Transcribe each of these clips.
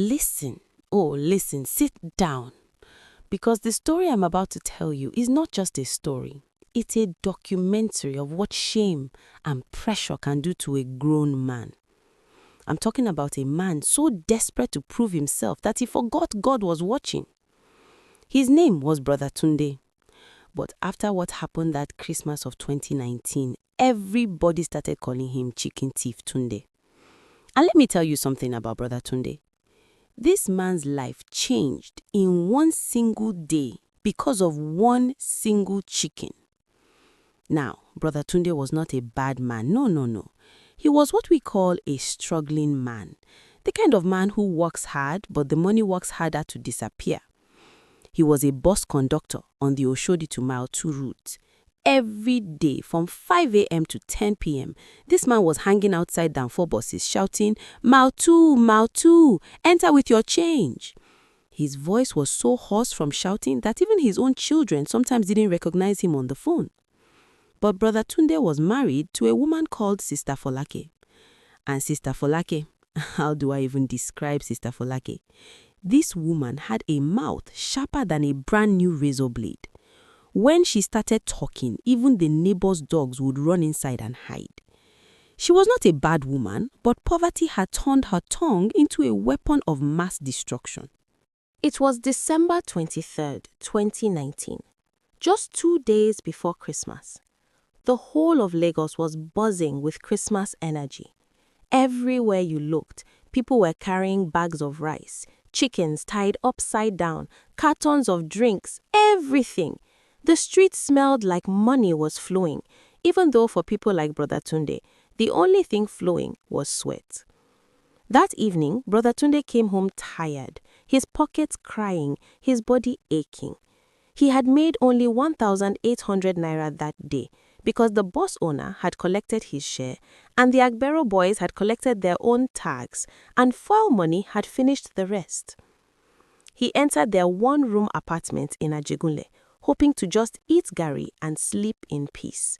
Listen, listen, sit down. Because the story I'm about to tell you is not just a story. It's a documentary of what shame and pressure can do to a grown man. I'm talking about a man so desperate to prove himself that he forgot God was watching. His name was Brother Tundi. But after what happened that Christmas of 2019, everybody started calling him Chicken Thief Tundi. And let me tell you something about Brother Tundi. This man's life changed in one single day because of one single chicken. Now, Brother Tundi was not a bad man. No. He was what we call a struggling man. The kind of man who works hard, but the money works harder to disappear. He was a bus conductor on the Oshodi to Mile 2 route. Every day from 5 a.m. to 10 p.m., this man was hanging outside Danfo buses shouting, Mile 2, enter with your change. His voice was so hoarse from shouting that even his own children sometimes didn't recognize him on the phone. But Brother Tundi was married to a woman called Sister Folake. And Sister Folake, how do I even describe Sister Folake? This woman had a mouth sharper than a brand new razor blade. When she started talking, even the neighbors' dogs would run inside and hide. She was not a bad woman, but poverty had turned her tongue into a weapon of mass destruction. It was December 23rd, 2019, just 2 days before Christmas. The whole of Lagos was buzzing with Christmas energy. Everywhere you looked, people were carrying bags of rice, chickens tied upside down, cartons of drinks, everything. The street smelled like money was flowing, even though for people like Brother Tundi, the only thing flowing was sweat. That evening, Brother Tundi came home tired, his pockets crying, his body aching. He had made only 1,800 naira that day because the bus owner had collected his share and the Agbero boys had collected their own tags and foil money had finished the rest. He entered their one-room apartment in Ajegunle, hoping to just eat gari and sleep in peace.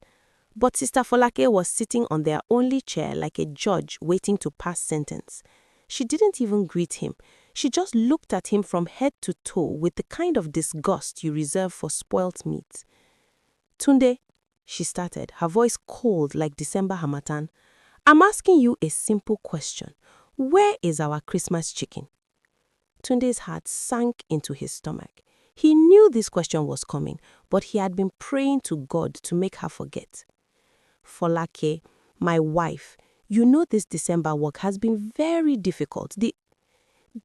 But Sister Folake was sitting on their only chair like a judge waiting to pass sentence. She didn't even greet him. She just looked at him from head to toe with the kind of disgust you reserve for spoilt meat. Tunde, she started, her voice cold like December harmattan. I'm asking you a simple question. Where is our Christmas chicken? Tunde's heart sank into his stomach. He knew this question was coming, but he had been praying to God to make her forget. Folake, my wife, you know this December work has been very difficult.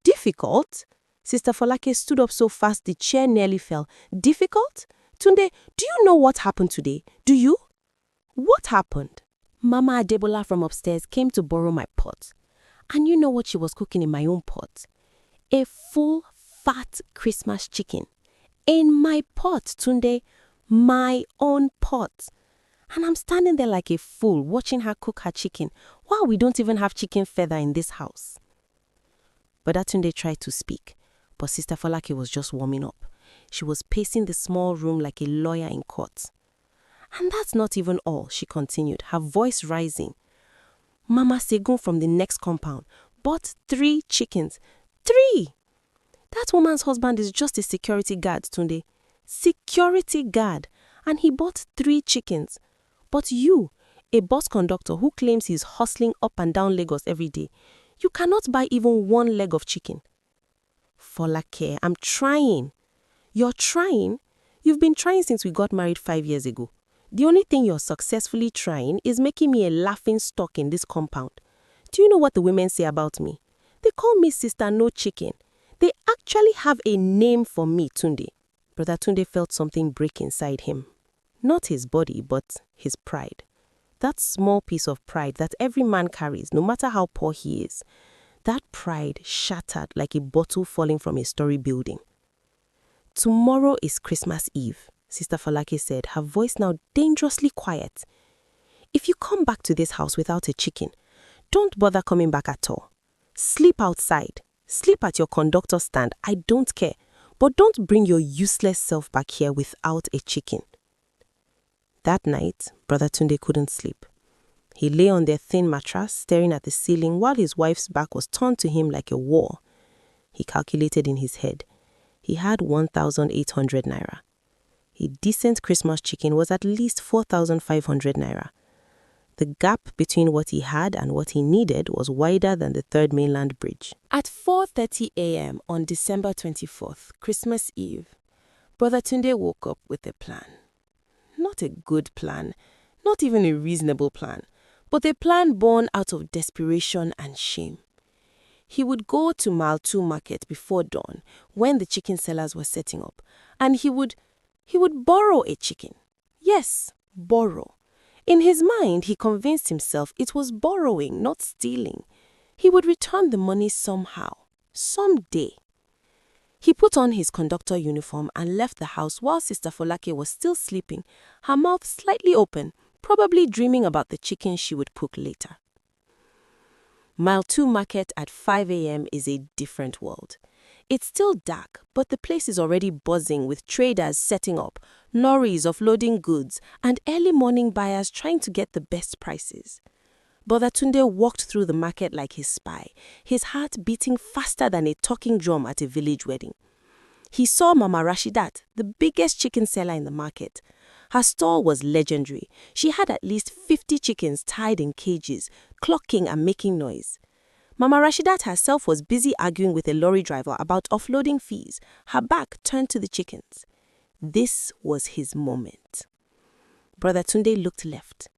Difficult? Sister Folake stood up so fast the chair nearly fell. Difficult? Tunde, do you know what happened today? Do you? What happened? Mama Adebola from upstairs came to borrow my pot. And you know what she was cooking in my own pot? A full, fat Christmas chicken. In my pot, Tunde. My own pot. And I'm standing there like a fool watching her cook her chicken while we don't even have chicken feather in this house. But Tunde tried to speak, but Sister Folake was just warming up. She was pacing the small room like a lawyer in court. And that's not even all, she continued, her voice rising. Mama Segun from the next compound bought 3 chickens. 3! That woman's husband is just a security guard, Tunde. Security guard. And he bought 3 chickens. But you, a bus conductor who claims he's hustling up and down Lagos every day, you cannot buy even 1 leg of chicken. Folake, I'm trying. You're trying? You've been trying since we got married 5 years ago. The only thing you're successfully trying is making me a laughing stock in this compound. Do you know what the women say about me? They call me Sister No Chicken. They actually have a name for me, Tundi. Brother Tundi felt something break inside him. Not his body, but his pride. That small piece of pride that every man carries, no matter how poor he is. That pride shattered like a bottle falling from a story building. Tomorrow is Christmas Eve, Sister Folake said, her voice now dangerously quiet. If you come back to this house without a chicken, don't bother coming back at all. Sleep outside. Sleep at your conductor stand. I don't care. But don't bring your useless self back here without a chicken. That night, Brother Tundi couldn't sleep. He lay on their thin mattress, staring at the ceiling while his wife's back was turned to him like a wall. he calculated in his head. He had 1,800 naira. A decent Christmas chicken was at least 4,500 naira. The gap between what he had and what he needed was wider than the Third Mainland Bridge. At 4:30 a.m. on December 24th, Christmas Eve, Brother Tunde woke up with a plan. Not a good plan, not even a reasonable plan, but a plan born out of desperation and shame. He would go to Mile 2 Market before dawn when the chicken sellers were setting up, and he would borrow a chicken. Yes, borrow. In his mind, he convinced himself it was borrowing, not stealing. He would return the money somehow, someday. He put on his conductor uniform and left the house while Sister Folake was still sleeping, her mouth slightly open, probably dreaming about the chicken she would cook later. Mile 2 Market at 5 a.m. is a different world. It's still dark, but the place is already buzzing with traders setting up, lorries offloading goods, and early morning buyers trying to get the best prices. Brother Tunde walked through the market like his spy, his heart beating faster than a talking drum at a village wedding. He saw Mama Rashidat, the biggest chicken seller in the market. Her stall was legendary. She had at least 50 chickens tied in cages, clucking and making noise. Mama Rashidat herself was busy arguing with a lorry driver about offloading fees, her back turned to the chickens. This was his moment. Brother Tunde looked left.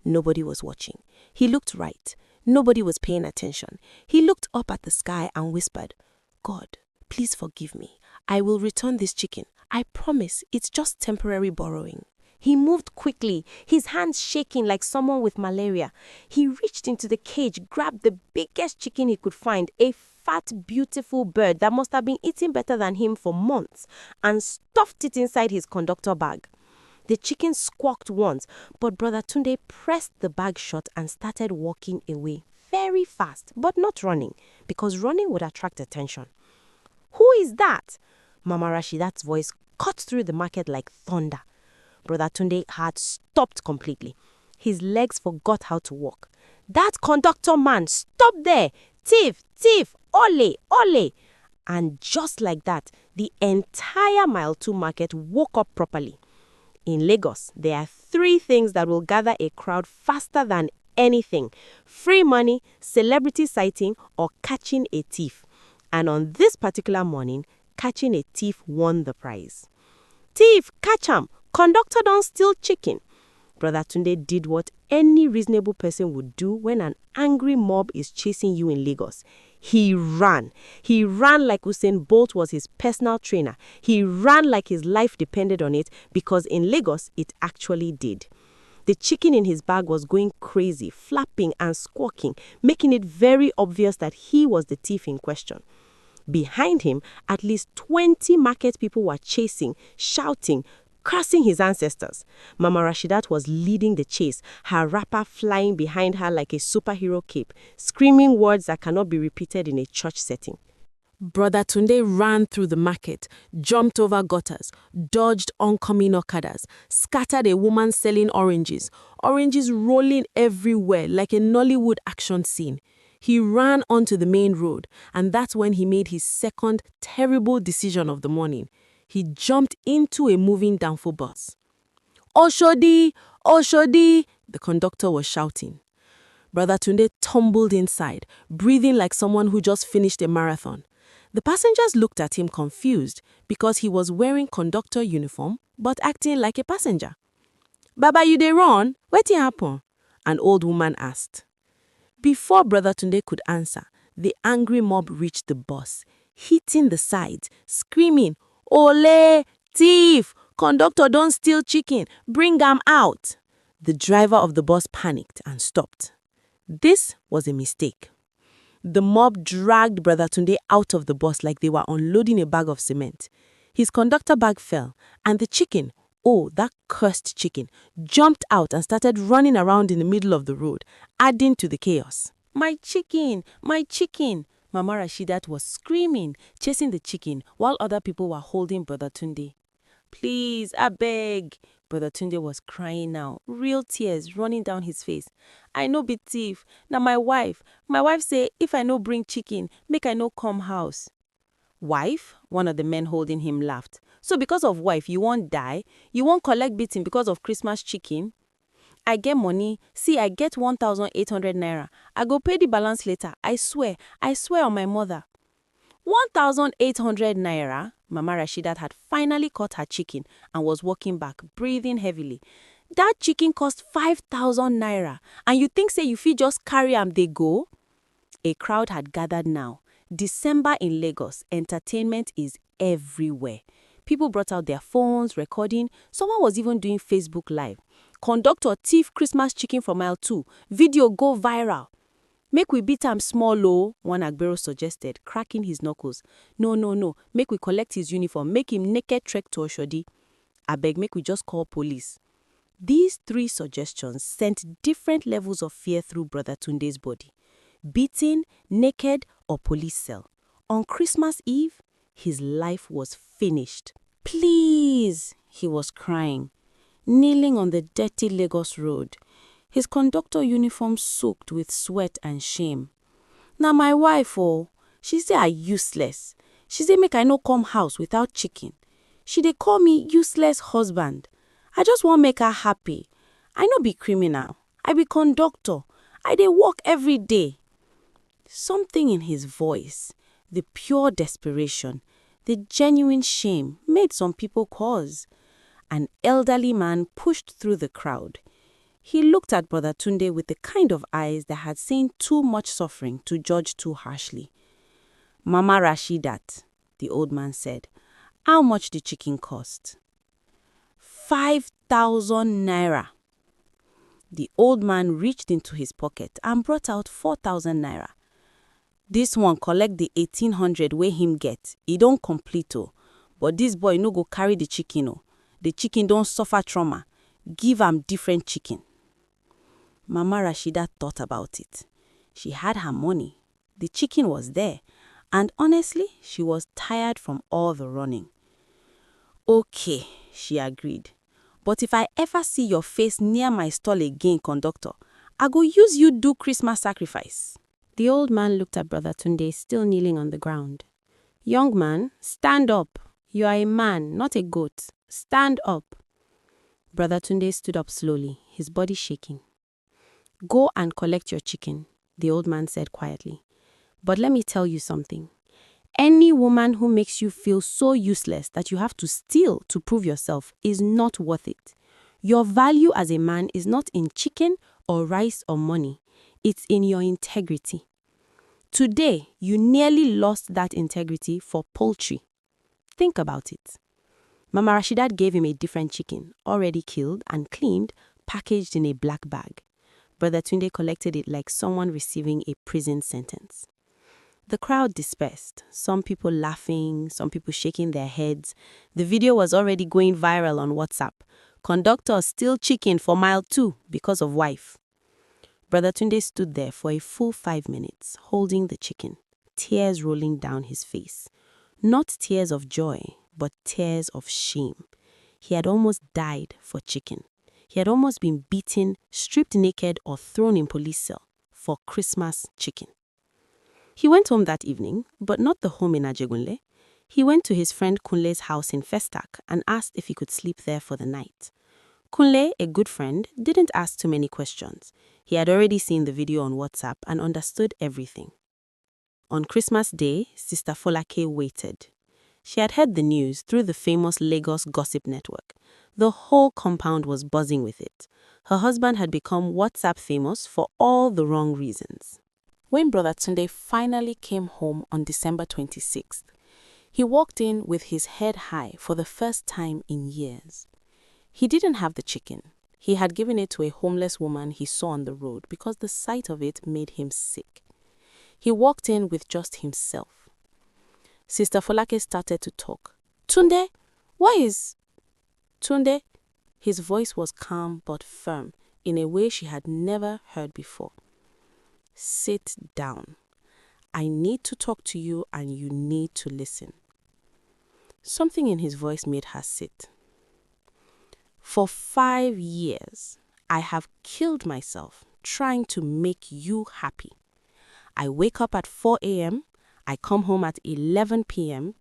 Nobody was watching. He looked right. Nobody was paying attention. He looked up at the sky and whispered, "God, please forgive me. I will return this chicken. I promise it's just temporary borrowing." He moved quickly, his hands shaking like someone with malaria. He reached into the cage, grabbed the biggest chicken he could find, a fat, beautiful bird that must have been eating better than him for months, and stuffed it inside his conductor bag. The chicken squawked once, but Brother Tunde pressed the bag shut and started walking away, very fast, but not running, because running would attract attention. "Who is that?" Mama Rashidat's voice cut through the market like thunder. Brother Tunde's heart stopped completely. His legs forgot how to walk. "That conductor man, stop there! Thief, thief, ole, ole!" And just like that, the entire Mile 2 Market woke up properly. In Lagos, there are 3 things that will gather a crowd faster than anything: free money, celebrity sighting, or catching a thief. And on this particular morning, catching a thief won the prize. "Thief, catch 'em! Conductor don't steal chicken." Brother Tunde did what any reasonable person would do when an angry mob is chasing you in Lagos. He ran. He ran like Usain Bolt was his personal trainer. He ran like his life depended on it, because in Lagos, it actually did. The chicken in his bag was going crazy, flapping and squawking, making it very obvious that he was the thief in question. Behind him, at least 20 market people were chasing, shouting, cursing his ancestors. Mama Rashidat was leading the chase, her wrapper flying behind her like a superhero cape, screaming words that cannot be repeated in a church setting. Brother Tunde ran through the market, jumped over gutters, dodged oncoming okadas, scattered a woman selling oranges rolling everywhere like a Nollywood action scene. He ran onto the main road, and that's when he made his second terrible decision of the morning. He jumped into a moving Danfo bus. "Oshodi! Oshodi!" the conductor was shouting. Brother Tunde tumbled inside, breathing like someone who just finished a marathon. The passengers looked at him confused because he was wearing conductor uniform but acting like a passenger. "Baba, you dey run? Wetin happen?" an old woman asked. Before Brother Tunde could answer, the angry mob reached the bus, hitting the sides, screaming, "Ole! Thief! Conductor don't steal chicken! Bring am out!" The driver of the bus panicked and stopped. This was a mistake. The mob dragged Brother Tunde out of the bus like they were unloading a bag of cement. His conductor bag fell, and the chicken, oh, that cursed chicken, jumped out and started running around in the middle of the road, adding to the chaos. "My chicken! My chicken!" Mama Rashidat was screaming, chasing the chicken, while other people were holding Brother Tunde. "Please, I beg." Brother Tunde was crying now, real tears running down his face. "I no be thief. Na my wife. My wife say if I no bring chicken, make I no come house." Wife, one of the men holding him laughed. So because of wife, you won't die? You won't collect beating because of Christmas chicken? I get money. See, I get 1,800 naira. I go pay the balance later. I swear on my mother. 1,800 naira? Mama Rashidat had finally caught her chicken and was walking back, breathing heavily. That chicken cost 5,000 naira. And you think say you fit just carry am dey go? A crowd had gathered now. December in Lagos, entertainment is everywhere. People brought out their phones, recording. Someone was even doing Facebook Live. Conductor thief Christmas chicken from mile 2. Video go viral. Make we beat am small o, one Agbero suggested, cracking his knuckles. No. Make we collect his uniform. Make him naked trek to Oshodi. Abeg, make we just call police. These 3 suggestions sent different levels of fear through Brother Tunde's body. Beaten, naked, or police cell. On Christmas Eve, his life was finished. Please, he was crying, kneeling on the dirty Lagos road, his conductor uniform soaked with sweat and shame. Na my wife, oh, she say I useless. She say make I no come house without chicken. She dey call me useless husband. I just wan make her happy. I no be criminal. I be conductor. I dey work every day. Something in his voice, the pure desperation, the genuine shame made some people pause. An elderly man pushed through the crowd. He looked at Brother Tunde with the kind of eyes that had seen too much suffering to judge too harshly. Mama Rashidat, the old man said, how much did chicken cost? 5,000 naira. The old man reached into his pocket and brought out 4,000 naira. This one collect the 1,800 wey him get. E don complete o. But this boy no go carry the chicken o. The chicken don suffer trauma. Give am different chicken. Mama Rashida thought about it. She had her money. The chicken was there. And honestly, she was tired from all the running. Okay, she agreed. But if I ever see your face near my stall again, conductor, I go use you do Christmas sacrifice. The old man looked at Brother Tunde, still kneeling on the ground. Young man, stand up. You are a man, not a goat. Stand up. Brother Tunde stood up slowly, his body shaking. Go and collect your chicken, the old man said quietly. But let me tell you something. Any woman who makes you feel so useless that you have to steal to prove yourself is not worth it. Your value as a man is not in chicken or rice or money. It's in your integrity. Today, you nearly lost that integrity for poultry. Think about it. Mama Rashidat gave him a different chicken, already killed and cleaned, packaged in a black bag. Brother Tunde collected it like someone receiving a prison sentence. The crowd dispersed, some people laughing, some people shaking their heads. The video was already going viral on WhatsApp. Conductor still chicken for mile 2 because of wife. Brother Tunde stood there for a full 5 minutes, holding the chicken, tears rolling down his face. Not tears of joy, but tears of shame. He had almost died for chicken. He had almost been beaten, stripped naked, or thrown in police cell for Christmas chicken. He went home that evening, but not the home in Ajegunle. He went to his friend Kunle's house in Festac and asked if he could sleep there for the night. Kunle, a good friend, didn't ask too many questions. He had already seen the video on WhatsApp and understood everything. On Christmas Day, Sister Folake waited. She had heard the news through the famous Lagos gossip network. The whole compound was buzzing with it. Her husband had become WhatsApp famous for all the wrong reasons. When Brother Tunde finally came home on December 26th, he walked in with his head high for the first time in years. He didn't have the chicken. He had given it to a homeless woman he saw on the road because the sight of it made him sick. He walked in with just himself. Sister Folake started to talk. Tunde, why is... Tunde? His voice was calm but firm in a way she had never heard before. Sit down. I need to talk to you and you need to listen. Something in his voice made her sit. For 5 years, I have killed myself trying to make you happy. I wake up at 4 a.m., I come home at 11 p.m.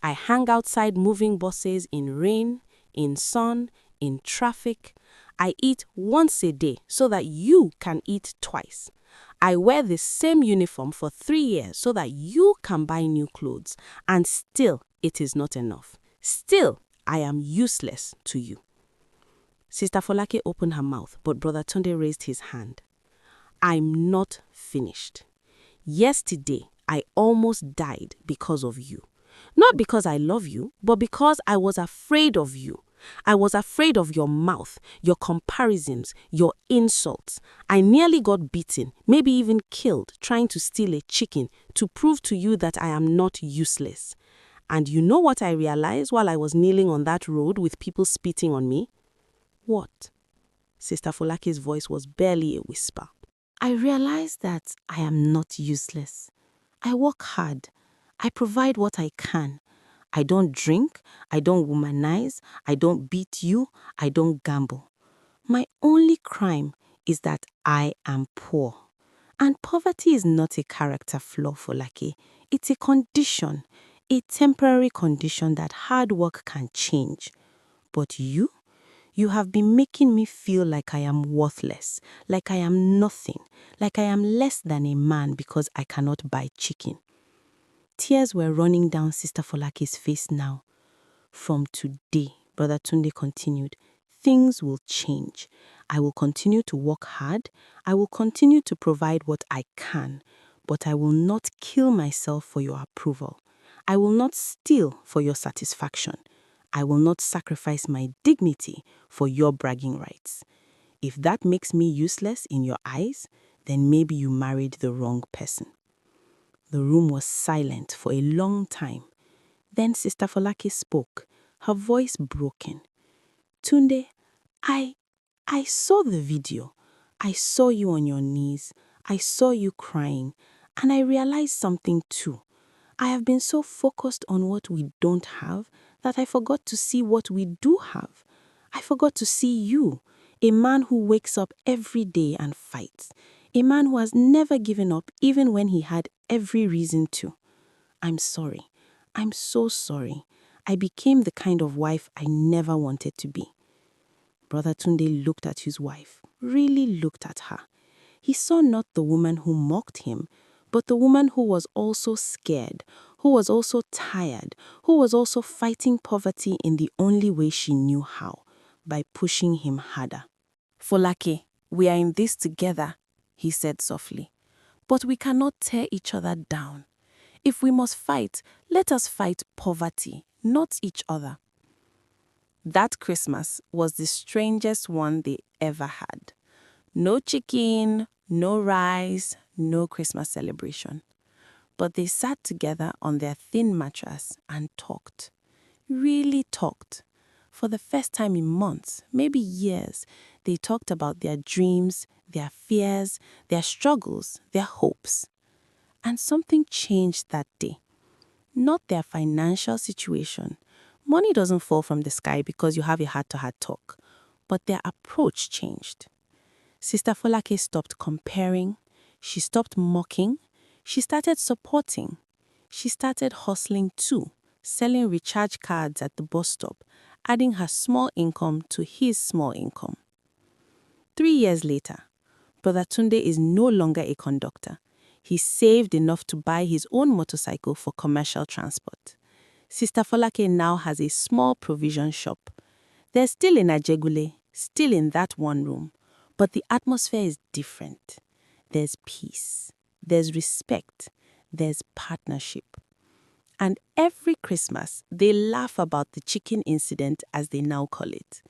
I hang outside moving buses in rain, in sun, in traffic. I eat once a day so that you can eat twice. I wear the same uniform for 3 years so that you can buy new clothes. And still, it is not enough. Still, I am useless to you. Sister Folake opened her mouth, but Brother Tundi raised his hand. I'm not finished. Yesterday, I almost died because of you. Not because I love you, but because I was afraid of you. I was afraid of your mouth, your comparisons, your insults. I nearly got beaten, maybe even killed, trying to steal a chicken to prove to you that I am not useless. And you know what I realized while I was kneeling on that road with people spitting on me? What? Sister Folake's voice was barely a whisper. I realized that I am not useless. I work hard. I provide what I can. I don't drink. I don't womanize. I don't beat you. I don't gamble. My only crime is that I am poor. And poverty is not a character flaw, Folake. It's a condition, a temporary condition that hard work can change. But you have been making me feel like I am worthless, like I am nothing, like I am less than a man because I cannot buy chicken. Tears were running down Sister Folake's face now. From today, Brother Tundi continued, things will change. I will continue to work hard. I will continue to provide what I can, but I will not kill myself for your approval. I will not steal for your satisfaction. I will not sacrifice my dignity for your bragging rights. If that makes me useless in your eyes, then maybe you married the wrong person. The room was silent for a long time. Then Sister Folake spoke, her voice broken. Tunde, I saw the video. I saw you on your knees. I saw you crying. And I realized something too. I have been so focused on what we don't have that I forgot to see what we do have. I forgot to see you, a man who wakes up every day and fights, a man who has never given up even when he had every reason to. I'm sorry. I'm so sorry. I became the kind of wife I never wanted to be. Brother Tunde looked at his wife, really looked at her. He saw not the woman who mocked him, but the woman who was also scared, who was also tired, who was also fighting poverty in the only way she knew how, by pushing him harder. Folake, we are in this together, he said softly. But we cannot tear each other down. If we must fight, let us fight poverty, not each other. That Christmas was the strangest one they ever had. No chicken, no rice, no Christmas celebration. But they sat together on their thin mattress and talked. Really talked. For the first time in months, maybe years, they talked about their dreams, their fears, their struggles, their hopes. And something changed that day. Not their financial situation. Money doesn't fall from the sky because you have a heart-to-heart talk. But their approach changed. Sister Folake stopped comparing. She stopped mocking. She started supporting. She started hustling too, selling recharge cards at the bus stop, adding her small income to his small income. 3 years later, Brother Tunde is no longer a conductor. He saved enough to buy his own motorcycle for commercial transport. Sister Folake now has a small provision shop. There's still an Ajegule, still in that one room, but the atmosphere is different. There's peace, there's respect, there's partnership. And every Christmas, they laugh about the chicken incident, as they now call it.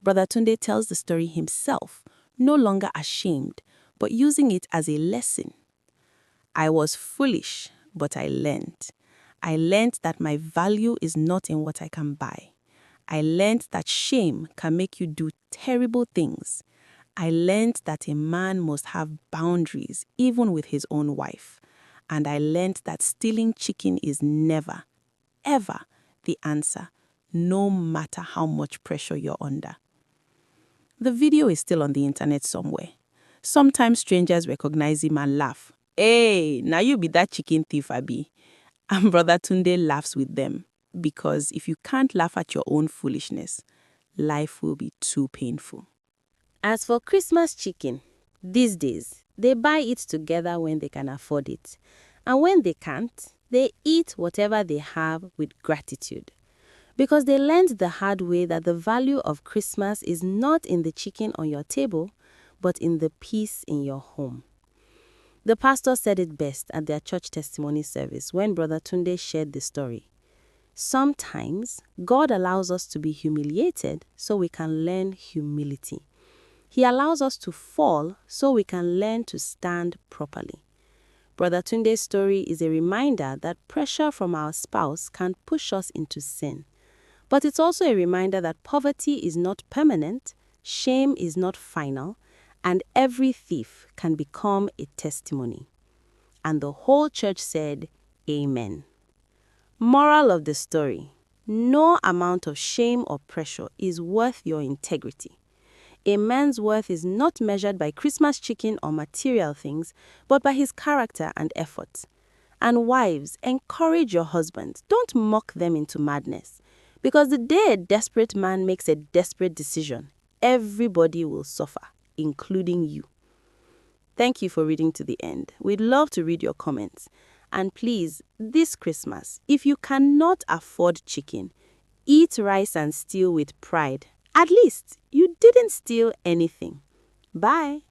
Brother Tunde tells the story himself, no longer ashamed, but using it as a lesson. I was foolish, but I learned. I learned that my value is not in what I can buy. I learned that shame can make you do terrible things. I learned that a man must have boundaries, even with his own wife. And I learned that stealing chicken is never, ever the answer, no matter how much pressure you're under. The video is still on the internet somewhere. Sometimes strangers recognize him and laugh. Hey, now you be that chicken thief, Abi. And Brother Tunde laughs with them because if you can't laugh at your own foolishness, life will be too painful. As for Christmas chicken, these days, they buy it together when they can afford it. And when they can't, they eat whatever they have with gratitude. Because they learned the hard way that the value of Christmas is not in the chicken on your table, but in the peace in your home. The pastor said it best at their church testimony service when Brother Tunde shared the story. Sometimes, God allows us to be humiliated so we can learn humility. He allows us to fall so we can learn to stand properly. Brother Tunde's story is a reminder that pressure from our spouse can push us into sin. But it's also a reminder that poverty is not permanent, shame is not final, and every thief can become a testimony. And the whole church said, Amen. Moral of the story: no amount of shame or pressure is worth your integrity. A man's worth is not measured by Christmas chicken or material things, but by his character and effort. And wives, encourage your husbands. Don't mock them into madness. Because the day a desperate man makes a desperate decision, everybody will suffer, including you. Thank you for reading to the end. We'd love to read your comments. And please, this Christmas, if you cannot afford chicken, eat rice and stew with pride. At least, you didn't steal anything. Bye.